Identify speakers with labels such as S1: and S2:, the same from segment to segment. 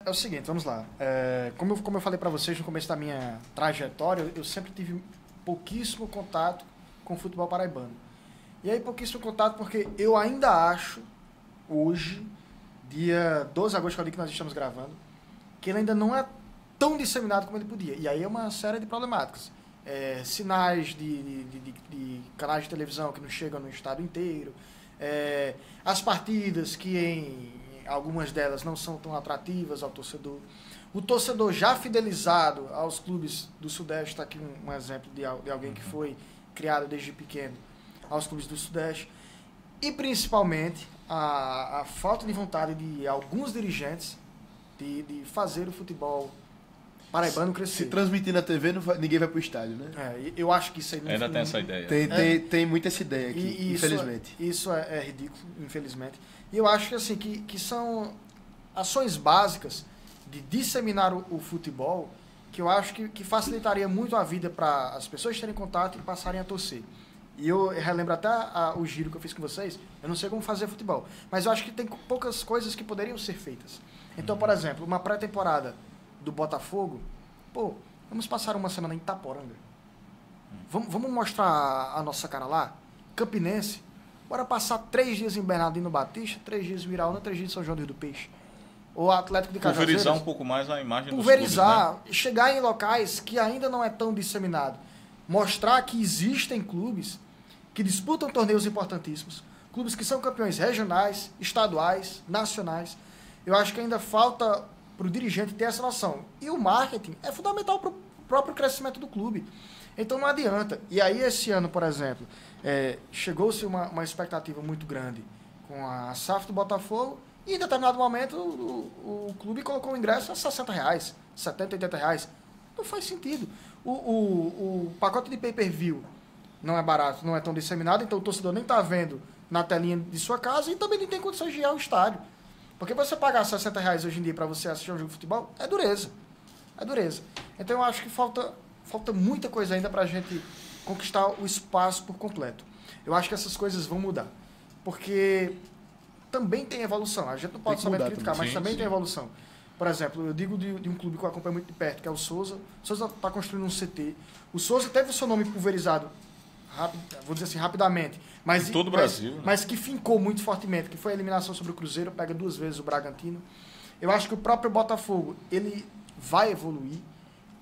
S1: É o seguinte, vamos lá. Como eu falei para vocês no começo da minha trajetória, eu sempre tive pouquíssimo contato com o futebol paraibano. E aí, pouquíssimo contato porque eu ainda acho, hoje, dia 12 de agosto, que é o dia que nós estamos gravando, que ele ainda não é tão disseminado como ele podia. E aí é uma série de problemáticas. Sinais de canais de televisão que não chegam no estado inteiro, as partidas que em algumas delas não são tão atrativas ao torcedor. O torcedor já fidelizado aos clubes do Sudeste, está aqui um exemplo de alguém que foi criado desde pequeno aos clubes do Sudeste. E principalmente a falta de vontade de alguns dirigentes de fazer o futebol paraibano crescer.
S2: Se transmitir na TV, ninguém vai pro estádio, né?
S1: Eu acho que isso aí...
S3: Ainda tem essa ideia.
S2: Tem muita essa ideia aqui, infelizmente.
S1: Isso é ridículo, infelizmente. E eu acho que, assim, que são ações básicas de disseminar o futebol que eu acho que facilitaria muito a vida para as pessoas terem contato e passarem a torcer. E eu relembro até o giro que eu fiz com vocês, eu não sei como fazer futebol, mas eu acho que tem poucas coisas que poderiam ser feitas. Então, por exemplo, uma pré-temporada do Botafogo, vamos passar uma semana em Itaporanga. Vamos mostrar a nossa cara lá? Campinense, bora passar 3 dias em Bernardino Batista, 3 dias em Miraúna, 3 dias em São João do Rio do Peixe. O Atlético de Cajazeiras.
S3: Pulverizar um pouco mais a imagem dos
S1: Pulverizar,
S3: clubes, né?
S1: chegar em locais que ainda não é tão disseminado. Mostrar que existem clubes que disputam torneios importantíssimos, clubes que são campeões regionais, estaduais, nacionais. Eu acho que ainda falta para o dirigente ter essa noção. E o marketing é fundamental para o próprio crescimento do clube. Então não adianta. E aí esse ano, por exemplo, chegou-se uma expectativa muito grande com a SAF do Botafogo e em determinado momento o clube colocou o ingresso a R$60, R$70, R$80. Não faz sentido. O pacote de pay-per-view não é barato, não é tão disseminado, então o torcedor nem está vendo na telinha de sua casa e também não tem condições de ir ao estádio. Porque você pagar R$60 hoje em dia para você assistir um jogo de futebol é dureza. É dureza. Então eu acho que falta muita coisa ainda para a gente conquistar o espaço por completo. Eu acho que essas coisas vão mudar. Porque também tem evolução. A gente não pode somente criticar, mas também tem evolução. Por exemplo, eu digo de um clube que eu acompanho muito de perto, que é o Souza. O Souza está construindo um CT. O Souza teve o seu nome pulverizado, vou dizer assim, rapidamente. Mas,
S3: em todo o Brasil. Né?
S1: Mas que fincou muito fortemente, que foi a eliminação sobre o Cruzeiro, pega 2 vezes o Bragantino. Eu acho que o próprio Botafogo, ele vai evoluir,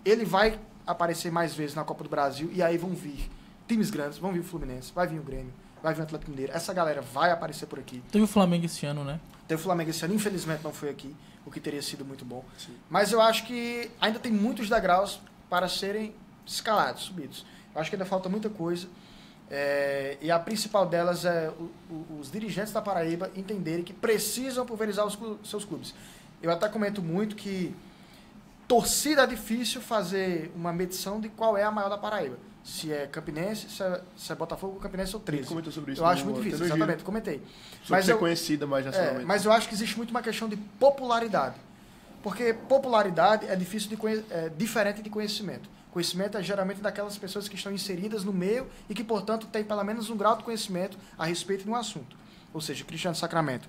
S1: ele vai aparecer mais vezes na Copa do Brasil, e aí vão vir times grandes, vão vir o Fluminense, vai vir o Grêmio, vai vir o Atlético Mineiro. Essa galera vai aparecer por aqui.
S4: Teve o Flamengo esse ano, né?
S1: Teve o Flamengo esse ano, infelizmente não foi aqui, o que teria sido muito bom. Sim. Mas eu acho que ainda tem muitos degraus para serem escalados, subidos. Eu acho que ainda falta muita coisa. E a principal delas é os dirigentes da Paraíba entenderem que precisam pulverizar os seus clubes. Eu até comento muito que torcida é difícil fazer uma medição de qual é a maior da Paraíba. Se é Campinense, se é Botafogo, Campinense ou 13.
S2: Comentou sobre isso.
S1: Eu acho muito difícil, exatamente, comentei.
S2: Mas ser conhecida mais nacionalmente.
S1: Mas eu acho que existe muito uma questão de popularidade. Porque popularidade é diferente de conhecimento. Conhecimento é geralmente daquelas pessoas que estão inseridas no meio e que, portanto, têm pelo menos um grau de conhecimento a respeito de um assunto. Ou seja, Cristiano Sacramento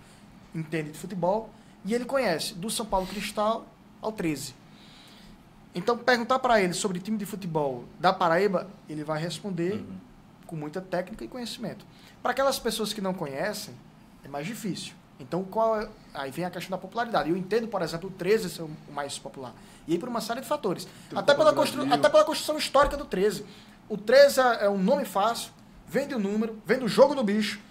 S1: entende de futebol e ele conhece do São Paulo Cristal ao 13. Então, perguntar para ele sobre time de futebol da Paraíba, ele vai responder com muita técnica e conhecimento. Para aquelas pessoas que não conhecem, é mais difícil. Então, aí vem a questão da popularidade. Eu entendo, por exemplo, o 13 ser o mais popular. E aí por uma série de fatores. Até pela construção histórica do 13. O 13 é um nome fácil, vem do número, vem do jogo do bicho,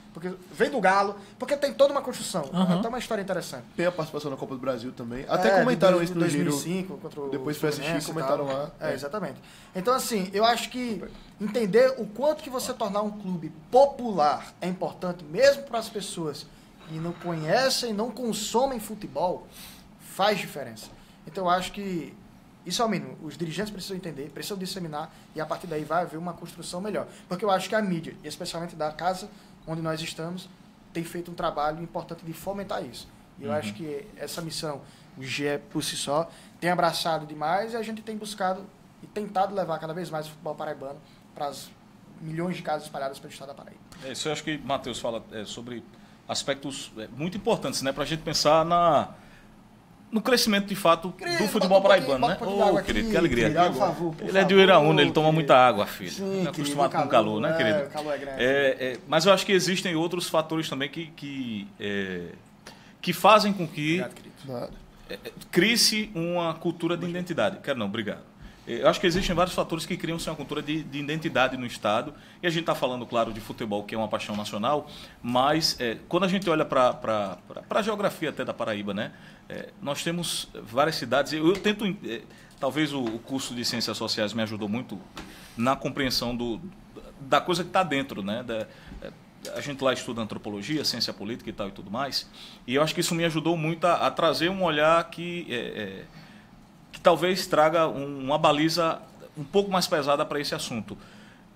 S1: vem do galo, porque tem toda uma construção. Então é uma história interessante.
S2: Tem a participação na Copa do Brasil também. Até comentaram isso no
S1: 2005, contra o
S2: depois foi assistir e comentaram lá.
S1: Exatamente. Então, assim, eu acho que entender o quanto que você tornar um clube popular é importante, mesmo para as pessoas que não conhecem, não consomem futebol, faz diferença. Então eu acho que isso é o mínimo. Os dirigentes precisam entender, precisam disseminar e a partir daí vai haver uma construção melhor. Porque eu acho que a mídia, especialmente da casa onde nós estamos, tem feito um trabalho importante de fomentar isso. E eu acho que essa missão, o GE por si só, tem abraçado demais e a gente tem buscado e tentado levar cada vez mais o futebol paraibano para as milhões de casas espalhadas pelo estado da Paraíba.
S3: Isso eu acho que Matheus fala sobre aspectos muito importantes, né, para a gente pensar no crescimento, de fato, do futebol paraibano, né? Ô, querido, que alegria.
S1: Por favor,
S3: ele é de Uiraúna, ele toma muita água, filho.
S1: Sim,
S3: é acostumado com calor, né, querido?
S1: O calor é grande.
S3: Mas eu acho que existem outros fatores também que fazem com que crie-se uma cultura de identidade. Quero não, obrigado. Eu acho que existem vários fatores que criam-se uma cultura de identidade no Estado. E a gente está falando, claro, de futebol, que é uma paixão nacional, mas quando a gente olha para a geografia até da Paraíba, né, nós temos várias cidades. Eu tento, talvez o curso de Ciências Sociais me ajudou muito na compreensão da coisa que está dentro, né, a gente lá estuda antropologia, ciência política e tal e tudo mais, e eu acho que isso me ajudou muito a trazer um olhar que talvez traga uma baliza um pouco mais pesada para esse assunto.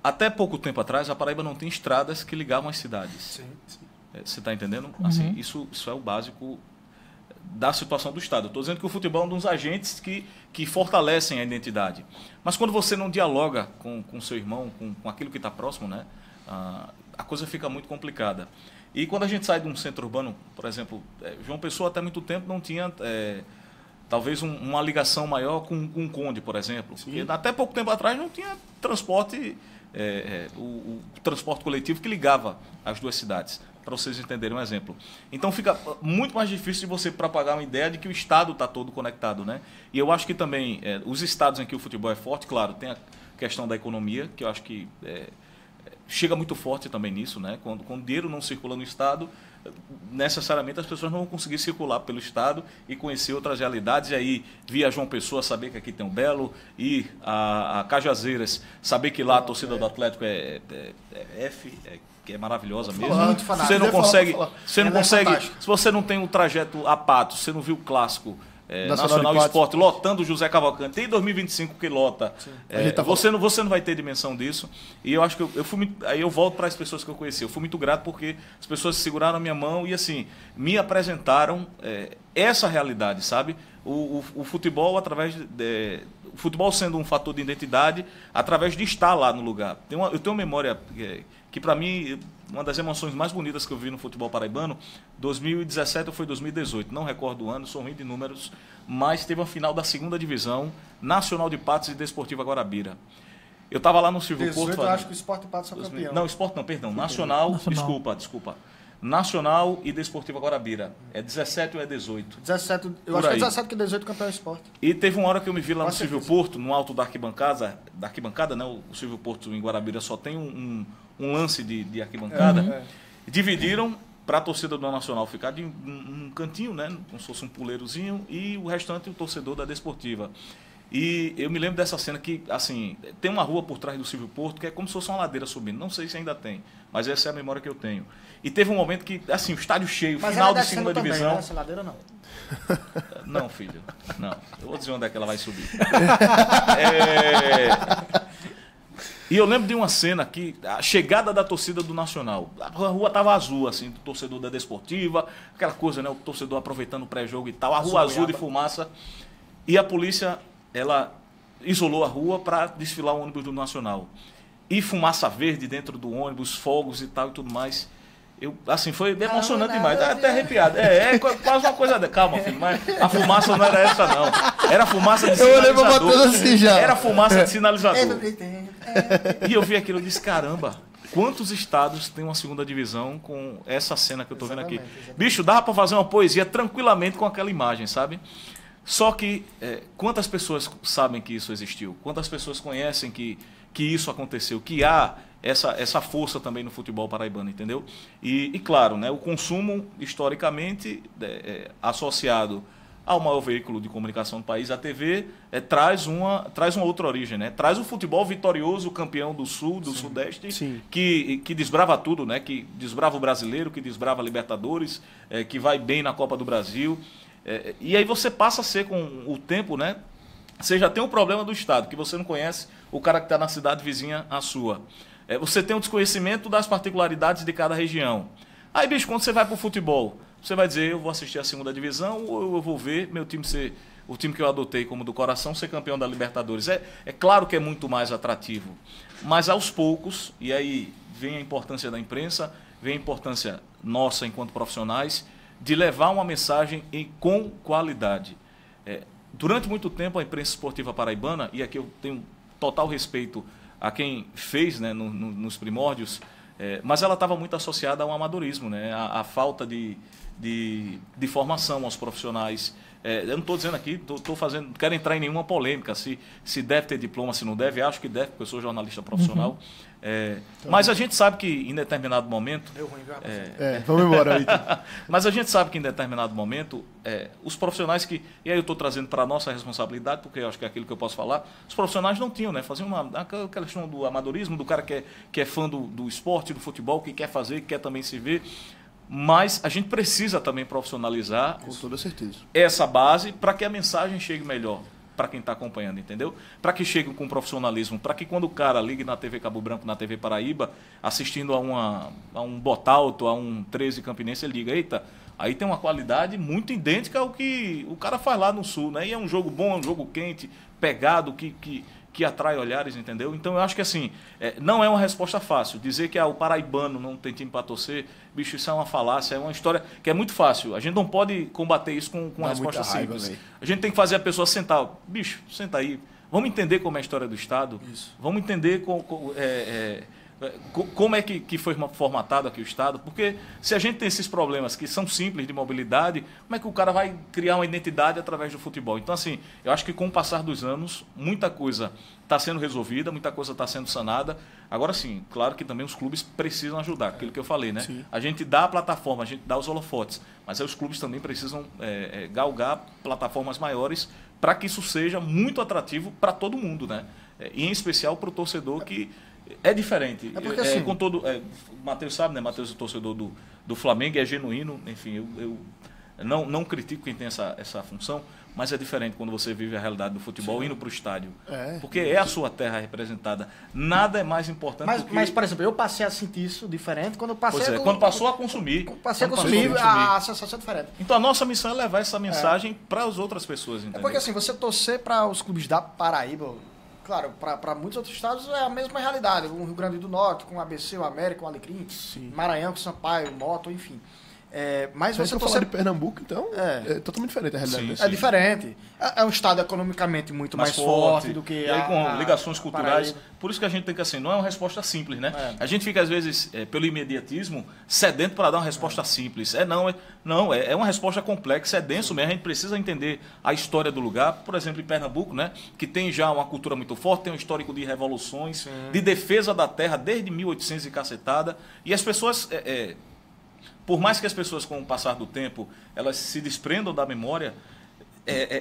S3: Até pouco tempo atrás, a Paraíba não tinha estradas que ligavam as cidades.
S1: Sim, sim.
S3: Você está entendendo? Assim, isso é o básico da situação do Estado. Estou dizendo que o futebol é um dos agentes que fortalecem a identidade. Mas quando você não dialoga com seu irmão, com aquilo que está próximo, né, a coisa fica muito complicada. E quando a gente sai de um centro urbano, por exemplo, João Pessoa até muito tempo não tinha talvez uma ligação maior com o Conde, por exemplo. Porque até pouco tempo atrás não tinha transporte, o transporte coletivo que ligava as duas cidades, para vocês entenderem um exemplo. Então fica muito mais difícil de você propagar uma ideia de que o Estado está todo conectado, né? E eu acho que também os estados em que o futebol é forte, claro, tem a questão da economia, que eu acho que chega muito forte também nisso, né? Quando o dinheiro não circula no Estado, necessariamente as pessoas não vão conseguir circular pelo Estado e conhecer outras realidades. E aí, via João Pessoa, saber que aqui tem um Belo, e a Cajazeiras, saber que lá a torcida do Atlético que é maravilhosa mesmo.
S1: Muito fanático.
S3: Você não consegue, se você não tem um trajeto a Patos, você não viu o clássico Nacional Esporte lotando o José Cavalcante, tem 2025 que lota. Você não vai ter dimensão disso. E eu acho que aí eu volto para as pessoas que eu conheci. Eu fui muito grato porque as pessoas seguraram a minha mão e assim me apresentaram essa realidade, sabe? O futebol o futebol sendo um fator de identidade através de estar lá no lugar. Eu tenho uma memória que para mim uma das emoções mais bonitas que eu vi no futebol paraibano, 2017 ou foi 2018, não recordo o ano, sou ruim de números, mas teve uma final da 2ª Divisão, Nacional de Patos e Desportiva Guarabira. Eu estava lá no Silvio Porto.
S1: Eu acho que o Sport e Patos são campeão.
S3: Não, Sport não, perdão. Nacional. Desculpa. Nacional e Desportiva Guarabira. É 17 ou é 18?
S1: 17, eu acho que é 17 que 18 campeão Sport.
S3: E teve uma hora que eu me vi lá no Silvio Porto, no alto da arquibancada, né? O Silvio Porto em Guarabira só tem um lance de arquibancada. Dividiram para a torcida do Nacional ficar de um cantinho, né? Como se fosse um puleirozinho, e o restante o torcedor da Desportiva. E eu me lembro dessa cena que, assim, tem uma rua por trás do Silvio Porto que é como se fosse uma ladeira subindo. Não sei se ainda tem, mas essa é a memória que eu tenho. E teve um momento que, assim, o estádio cheio,
S1: mas
S3: final de 2ª divisão.
S1: Também, né? Essa ladeira não.
S3: Não, filho, não. Eu vou dizer onde é que ela vai subir. E eu lembro de uma cena que a chegada da torcida do Nacional, a rua estava azul, assim, do torcedor da Desportiva, aquela coisa, né? O torcedor aproveitando o pré-jogo e tal, a rua azul de fumaça. E a polícia, ela isolou a rua para desfilar o ônibus do Nacional. E fumaça verde dentro do ônibus, fogos e tal e tudo mais. Assim, foi emocionante demais, até arrepiado. Quase uma coisa. Calma, filho, mas a fumaça não era essa, não. Era fumaça de sinalizador.
S2: Assim já.
S3: Era fumaça de sinalizador. E eu vi aquilo e disse: caramba, quantos estados têm uma 2ª divisão com essa cena que eu estou vendo aqui? Bicho, dava para fazer uma poesia tranquilamente com aquela imagem, sabe? Só que quantas pessoas sabem que isso existiu? Quantas pessoas conhecem que isso aconteceu? Que há essa força também no futebol paraibano, entendeu? E claro, né, o consumo, historicamente, associado ao maior veículo de comunicação do país, a TV, traz uma outra origem, né? Traz o futebol vitorioso, campeão do Sul, do Sudeste, que desbrava tudo, né? Que desbrava o brasileiro, que desbrava a Libertadores, que vai bem na Copa do Brasil. E aí você passa a ser, com o tempo, né? Você já tem um problema do Estado, que você não conhece o cara que está na cidade vizinha à sua. Você tem um desconhecimento das particularidades de cada região. Aí, bicho, quando você vai para o futebol, você vai dizer: eu vou assistir a 2ª divisão ou eu vou ver meu time ser, o time que eu adotei como do coração, ser campeão da Libertadores. É claro que é muito mais atrativo, mas aos poucos, e aí vem a importância da imprensa, vem a importância nossa enquanto profissionais, de levar uma mensagem com qualidade. Durante muito tempo, a imprensa esportiva paraibana, e aqui eu tenho total respeito a quem fez, né, nos primórdios, mas ela estava muito associada ao amadorismo, né, a falta de formação aos profissionais. Eu não estou dizendo aqui, não quero entrar em nenhuma polêmica, se deve ter diploma, se não deve, acho que deve, porque eu sou jornalista profissional. Mas a gente sabe que em determinado momento...
S2: vamos embora aí.
S3: Mas a gente sabe que em determinado momento, os profissionais que... E aí eu estou trazendo para a nossa responsabilidade, porque eu acho que é aquilo que eu posso falar, os profissionais não tinham, né? Faziam aquela questão do amadorismo, do cara que é fã do esporte, do futebol, que quer fazer, que quer também se ver. Mas a gente precisa também profissionalizar,
S2: com toda certeza,
S3: essa base para que a mensagem chegue melhor para quem está acompanhando, entendeu? Para que chegue com profissionalismo, para que quando o cara ligue na TV Cabo Branco, na TV Paraíba, assistindo a um Botalto, a um 13 Campinense, ele diga, eita, aí tem uma qualidade muito idêntica ao que o cara faz lá no Sul, né? E é um jogo bom, é um jogo quente, pegado, que atrai olhares, entendeu? Então eu acho que assim, não é uma resposta fácil. Dizer que o paraibano não tem time para torcer, bicho, isso é uma falácia, é uma história que é muito fácil. A gente não pode combater isso com uma resposta simples. A gente tem que fazer a pessoa sentar, bicho, senta aí, vamos entender como é a história do Estado, vamos entender como é que foi formatado aqui o Estado, porque se a gente tem esses problemas que são simples de mobilidade, como é que o cara vai criar uma identidade através do futebol? Então, assim, eu acho que com o passar dos anos, muita coisa está sendo resolvida, muita coisa está sendo sanada. Agora sim, claro que também os clubes precisam ajudar, aquilo que eu falei, né? Sim. A gente dá a plataforma, a gente dá os holofotes, mas aí os clubes também precisam galgar plataformas maiores para que isso seja muito atrativo para todo mundo, né? E em especial para o torcedor que é diferente.
S1: Porque, assim,
S3: com todo, o Matheus sabe, né? Matheus é torcedor do Flamengo, é genuíno, enfim, eu não critico quem tem essa função, mas é diferente quando você vive a realidade do futebol indo para o estádio. Porque é a sua terra representada. Nada é mais importante do que...
S1: Mas, por exemplo, eu passei a sentir isso diferente quando eu passei...
S3: quando passou a consumir.
S1: Passei a consumir, a sensação é diferente.
S3: Então a nossa missão é levar essa mensagem para as outras pessoas, entendeu?
S1: Porque assim, você torcer para os clubes da Paraíba... Claro, para muitos outros estados é a mesma realidade. O Rio Grande do Norte, com o ABC, o América, o Alecrim, Maranhão, com o Sampaio, o Moto, enfim. Mas
S2: se você falar de Pernambuco, então, é totalmente diferente a realidade.
S1: Sim. É diferente. É um estado economicamente muito mais forte do que
S3: e aí, com ligações culturais. Paraíba. Por isso que a gente tem que, assim, não é uma resposta simples, né? A gente fica, às vezes, pelo imediatismo, sedento para dar uma resposta simples. Não, é uma resposta complexa, é denso mesmo. A gente precisa entender a história do lugar. Por exemplo, em Pernambuco, né? Que tem já uma cultura muito forte, tem um histórico de revoluções, de defesa da terra desde 1800 e cacetada. E as pessoas... por mais que as pessoas, com o passar do tempo, elas se desprendam da memória,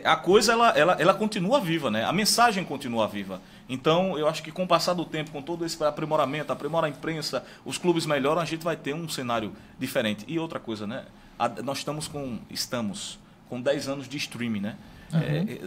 S3: a coisa ela continua viva, né? A mensagem continua viva. Então, eu acho que com o passar do tempo, com todo esse aprimoramento, aprimora a imprensa, os clubes melhoram, a gente vai ter um cenário diferente. E outra coisa, né? Nós estamos com 10 anos de streaming, né?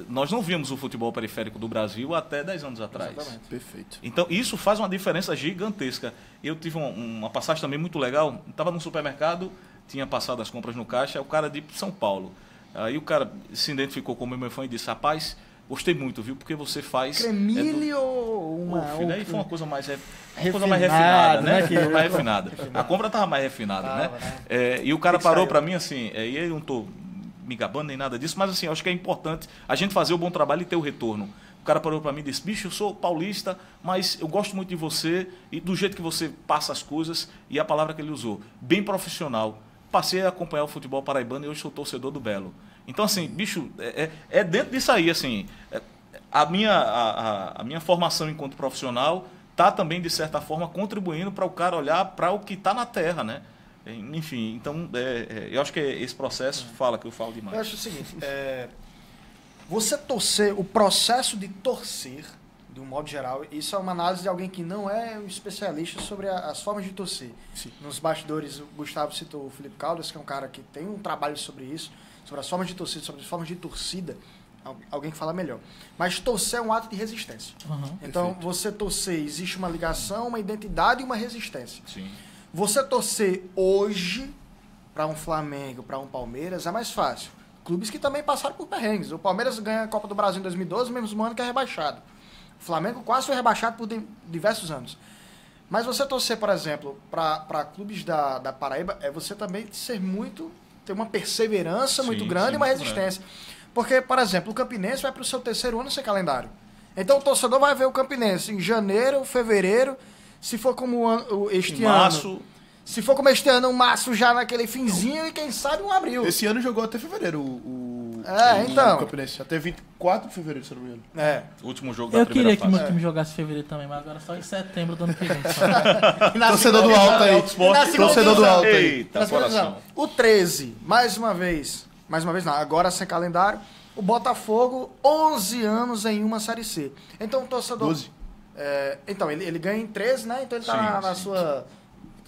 S3: Nós não víamos o futebol periférico do Brasil até 10 anos atrás.
S1: Exatamente.
S2: Perfeito.
S3: Então, isso faz uma diferença gigantesca. Eu tive uma passagem também muito legal. Estava num supermercado, tinha passado as compras no caixa, o cara de São Paulo. Aí o cara se identificou como meu fã e disse, rapaz, gostei muito, viu? Porque você faz...
S1: Cremilho ou
S3: Aí foi uma coisa mais refinada, né? Mais refinada. A compra estava mais refinada, né? E o cara parou para mim assim, e eu não estou me gabando nem nada disso, mas assim, eu acho que é importante a gente fazer o bom trabalho e ter o retorno. O cara parou para mim e disse, bicho, eu sou paulista, mas eu gosto muito de você e do jeito que você passa as coisas, e a palavra que ele usou, bem profissional. Passei a acompanhar o futebol paraibano e hoje sou torcedor do Belo. Então, assim, bicho, é dentro disso aí, assim, a minha formação enquanto profissional está também, de certa forma, contribuindo para o cara olhar para o que está na terra, né? Enfim, então, eu acho que esse processo fala que eu falo demais.
S1: Eu acho o seguinte, você torcer, o processo de torcer, de um modo geral, isso é uma análise de alguém que não é um especialista sobre as formas de torcer. Sim. Nos bastidores, o Gustavo citou o Felipe Caldas, que é um cara que tem um trabalho sobre isso, sobre as formas de torcer, sobre as formas de torcida, alguém que fala melhor. Mas torcer é um ato de resistência. Então, perfeito. Você torcer, existe uma ligação, uma identidade e uma resistência.
S3: Sim.
S1: Você torcer hoje para um Flamengo, para um Palmeiras, é mais fácil. Clubes que também passaram por perrengues. O Palmeiras ganha a Copa do Brasil em 2012, mesmo ano que é rebaixado. O Flamengo quase foi rebaixado por diversos anos. Mas você torcer, por exemplo, para clubes da Paraíba, é você também ter uma perseverança muito grande e uma resistência. Porque, por exemplo, o Campinense vai para o seu terceiro ano sem calendário. Então o torcedor vai ver o Campinense em janeiro, fevereiro, se for como este ano.
S3: Março.
S1: Se for como este ano, um março já naquele finzinho e quem sabe um abril.
S2: Esse ano jogou até fevereiro
S1: então.
S2: o Campinense. Até 24 de fevereiro, se não me engano.
S3: O último jogo da
S4: Eu
S3: primeira
S4: queria que
S3: fase.
S4: meu time jogasse em fevereiro também, mas agora só em setembro do ano que vem.
S2: Torcedor do alto aí. Torcedor do alto aí.
S3: Eita, coração.
S1: O 13, mais uma vez não, agora sem calendário, o Botafogo, 11 anos em uma Série C. Então o torcedor...
S2: 12.
S1: Então, ele ganha em 13, né? Então ele tá na
S3: sim.
S1: sua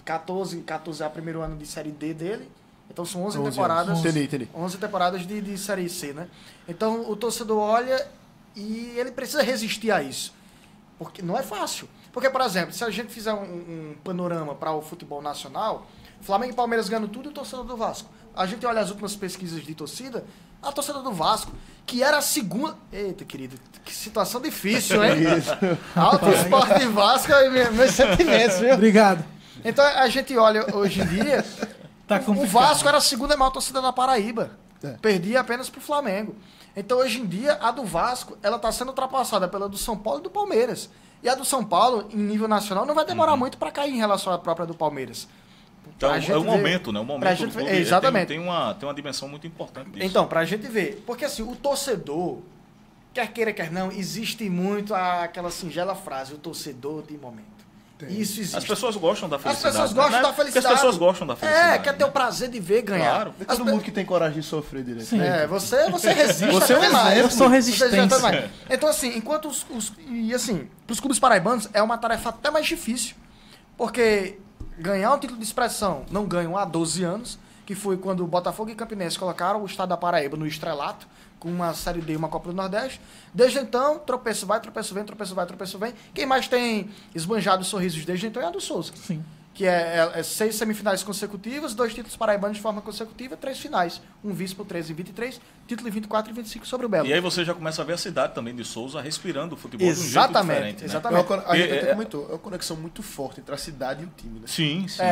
S1: 14 é o primeiro ano de Série D dele. Então são 11
S2: 11
S1: temporadas.
S2: Entendi.
S1: 11 temporadas de Série C, né? Então o torcedor olha e ele precisa resistir a isso. Porque não é fácil. Porque, por exemplo, se a gente fizer um panorama para o futebol nacional, Flamengo e Palmeiras ganhando tudo e o torcedor do Vasco. A gente olha as últimas pesquisas de torcida, a torcida do Vasco, que era a segunda... Eita, querido, que situação difícil, hein? Alto Esporte de Vasco e meus sentimentos, viu?
S4: Obrigado.
S1: Então a gente olha hoje em dia,
S4: Tá
S1: o
S4: complicado.
S1: Vasco era a segunda maior torcida da Paraíba.
S2: É.
S1: Perdia apenas pro Flamengo. Então hoje em dia, a do Vasco, ela está sendo ultrapassada pela do São Paulo e do Palmeiras. E a do São Paulo, em nível nacional, não vai demorar muito para cair em relação à própria do Palmeiras.
S3: Então,
S1: Pra
S3: é
S1: gente
S3: o
S1: ver-
S3: momento, né? O
S1: pra
S3: momento
S1: gente
S3: do
S1: ver-
S3: clube
S1: exatamente.
S3: tem uma dimensão muito importante disso.
S1: Então, pra gente ver. Porque assim, o torcedor, quer queira, quer não, existe muito aquela singela frase, o torcedor de momento. Isso existe.
S3: As pessoas gostam da
S1: As
S3: felicidade.
S1: pessoas gostam
S3: né?
S1: da
S3: Porque
S1: felicidade.
S3: as pessoas gostam da felicidade.
S1: quer ter o prazer de ver ganhar.
S3: Claro.
S2: É todo mundo que tem coragem de sofrer direito.
S4: Sim.
S1: Você resiste.
S2: Você é um
S1: até mais.
S2: exemplo.
S4: Eu sou
S1: Você
S4: resistência.
S1: resiste até mais. Então, assim, enquanto pros clubes paraibanos é uma tarefa até mais difícil. Porque ganhar um título de expressão não ganham há 12 anos, que foi quando o Botafogo e Campinense colocaram o estado da Paraíba no estrelato, com uma Série D e uma Copa do Nordeste. Desde então, tropeço vai, tropeço vem, tropeço vai, tropeço vem. Quem mais tem esbanjado sorrisos desde então é a do Souza.
S4: Sim.
S1: Que é 6 semifinais consecutivas, 2 títulos paraibanos de forma consecutiva, 3 finais. Um vice por 13 e 23, título em 24 e 25 sobre o Belo.
S3: E aí você já começa a ver a cidade também de Souza respirando o futebol
S1: Exatamente,
S3: de um jeito diferente. Né?
S1: exatamente.
S2: A gente
S3: E-
S2: até comentou, é uma conexão muito forte entre a cidade e o time, né?
S3: Sim, sim.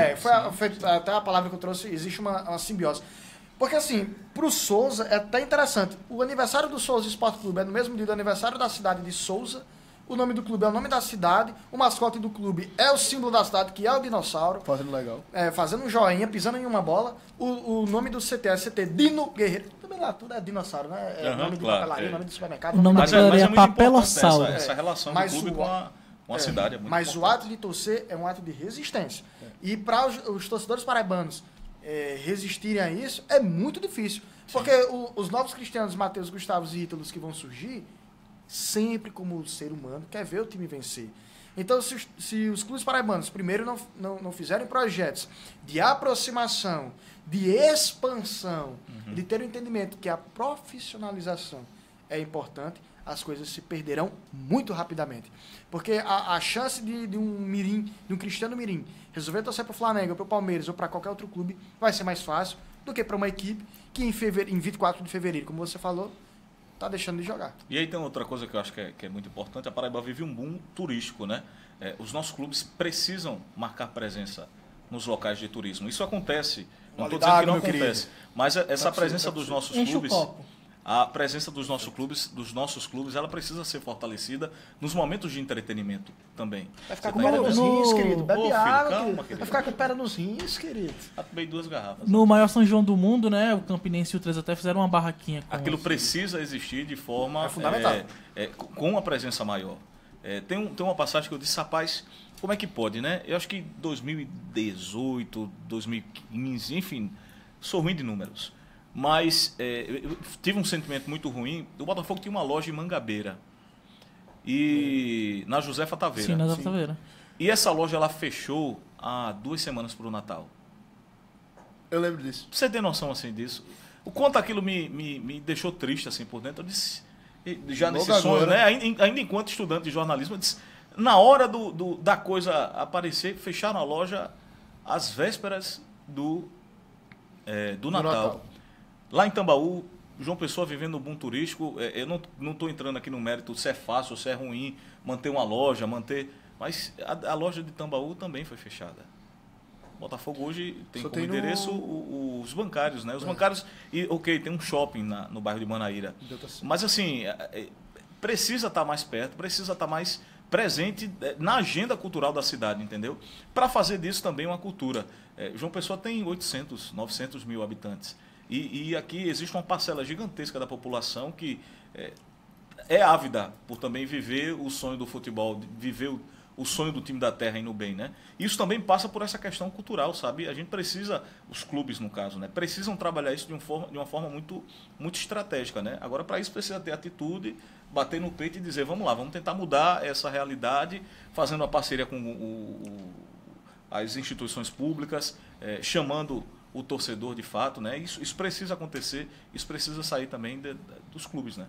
S1: Foi até a palavra que eu trouxe, existe uma simbiose. Porque assim, pro Souza é até interessante. O aniversário do Souza Esporte Clube é no mesmo dia do aniversário da cidade de Souza. O nome do clube é o nome da cidade. O mascote do clube é o símbolo da cidade, que é o dinossauro.
S2: Fazendo legal.
S1: Fazendo um joinha, pisando em uma bola. O nome do CT é CT Dino Guerreiro. Também lá, tudo é dinossauro, né? É
S3: Aham,
S1: nome de
S3: claro,
S1: papelaria,
S3: é.
S1: nome de supermercado.
S4: O nome
S3: Mas
S4: da
S3: é
S4: padaria
S3: muito importante
S4: Papelossauro.
S3: essa relação
S1: Mas
S3: do clube
S1: o-
S3: com a cidade. É muito
S1: Mas o
S3: importante.
S1: ato de torcer é um ato de resistência. E para os torcedores paraibanos resistirem a isso é muito difícil. Porque os novos cristianos, Mateus, Gustavos e Ítalos que vão surgir, sempre como ser humano, quer ver o time vencer. Então, se os clubes paraibanos primeiro não fizerem projetos de aproximação, de expansão, de ter o entendimento que a profissionalização é importante, as coisas se perderão muito rapidamente. Porque a chance de um mirim, de um Cristiano Mirim, resolver torcer para o Flamengo, para o Palmeiras ou para qualquer outro clube, vai ser mais fácil do que para uma equipe que em 24 de fevereiro, como você falou, está deixando de jogar.
S3: E aí tem outra coisa que eu acho que é muito importante. A Paraíba vive um boom turístico, né? Os nossos clubes precisam marcar presença nos locais de turismo. Isso acontece. Não estou dizendo que não acontece. Mas essa presença dos nossos
S4: Enche o
S3: clubes...
S4: copo.
S3: A presença dos nossos clubes, ela precisa ser fortalecida nos momentos de entretenimento também.
S1: Vai ficar
S3: Você
S1: com
S3: tá
S1: o pé nos
S3: entendendo?
S1: rins, querido. Bebe
S3: Ô, filho,
S1: água,
S3: calma,
S1: querido.
S3: querido.
S1: Vai ficar com o pé nos rins, querido.
S3: Já tomei 2 garrafas.
S4: No maior São João do mundo, né? O Campinense e o 13 até fizeram uma barraquinha com
S3: Aquilo precisa existir de forma...
S1: É fundamental.
S3: Com uma presença maior. Tem uma passagem que eu disse, rapaz, como é que pode, né? Eu acho que 2018, 2015, enfim, sou ruim de números. Mas eu tive um sentimento muito ruim. O Botafogo tinha uma loja em Mangabeira. E na Josefa Taveira.
S4: Sim, na Taveira.
S3: E essa loja ela fechou há 2 semanas para o Natal.
S2: Eu lembro disso.
S3: Pra você ter noção assim disso. O quanto aquilo me deixou triste assim por dentro. Eu disse, já
S2: Logo
S3: nesse sonho,
S2: agora.
S3: né? Ainda enquanto estudante de jornalismo, eu disse, na hora da coisa aparecer, fecharam a loja às vésperas do Natal. Lá em Tambaú, João Pessoa vivendo um boom turístico. Eu não estou entrando aqui no mérito se é fácil ou se é ruim manter uma loja, mas a loja de Tambaú também foi fechada. Botafogo hoje tem
S1: Só
S3: como
S1: tem no-
S3: endereço os bancários, né? Os bancários, e ok, tem um shopping no bairro de Manaíra. Mas assim, precisa estar mais perto, precisa estar mais presente na agenda cultural da cidade, entendeu? Para fazer disso também uma cultura. João Pessoa tem 800, 900 mil habitantes. E aqui existe uma parcela gigantesca da população que é ávida por também viver o sonho do futebol, viver o sonho do time da terra indo bem, né? Isso também passa por essa questão cultural, sabe? A gente precisa, os clubes no caso, né? Precisam trabalhar isso de uma forma muito, muito estratégica, né? Agora, para isso precisa ter atitude, bater no peito e dizer, vamos lá, vamos tentar mudar essa realidade, fazendo uma parceria com as instituições públicas, chamando o torcedor de fato, né? Isso precisa acontecer, isso precisa sair também dos clubes, né?